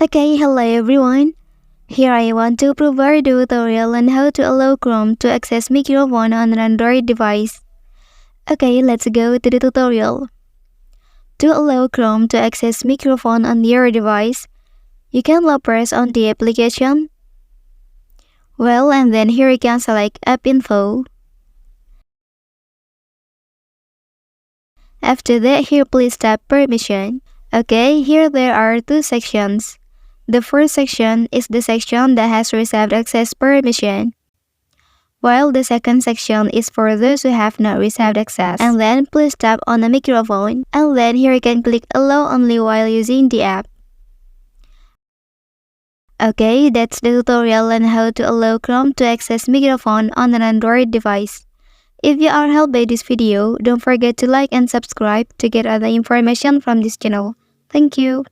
Okay, hello everyone. Here I want to provide a tutorial on how to allow Chrome to access microphone on an Android device. Okay, let's go to the tutorial. To allow Chrome to access microphone on your device, you can press on the application. And then here you can select App Info. After that, here please tap Permission. Okay, here there are two sections. The first section is the section that has received access permission, while the second section is for those who have not received access. And then please tap on the microphone, and then here you can click Allow only while using the app. Okay, that's the tutorial on how to allow Chrome to access microphone on an Android device. If you are helped by this video, don't forget to like and subscribe to get other information from this channel. Thank you.